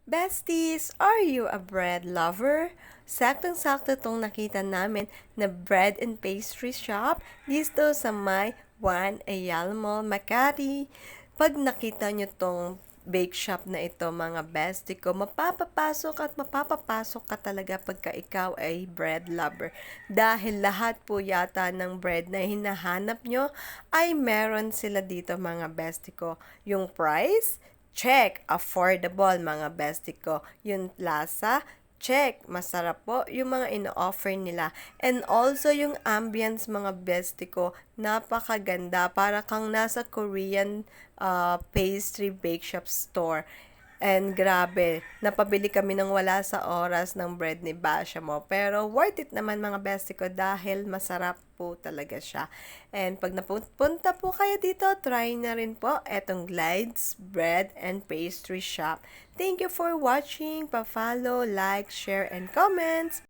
Besties, are you a bread lover? Saktong-sakto tong nakita namin na bread and pastry shop dito sa may Juan Ayala Mall, Makati. Pag nakita nyo tong bake shop na ito, mga bestie ko, mapapapasok ka talaga pagka ikaw ay bread lover. Dahil lahat po yata ng bread na hinahanap nyo ay meron sila dito, mga bestie ko. Yung price, check, affordable mga bestie ko. Yung lasa, check, masarap po yung mga ino-offer nila. And also yung ambience mga bestie ko, napakaganda. Para kang nasa Korean pastry bake shop store. And grabe, napabili kami ng wala sa oras ng bread ni Basha mo. Pero worth it naman mga bestie ko dahil masarap po talaga siya. And pag napunta po kayo dito, try na rin po etong Glides Bread and Pastry Shop. Thank you for watching. Pa-follow, like, share, and comments.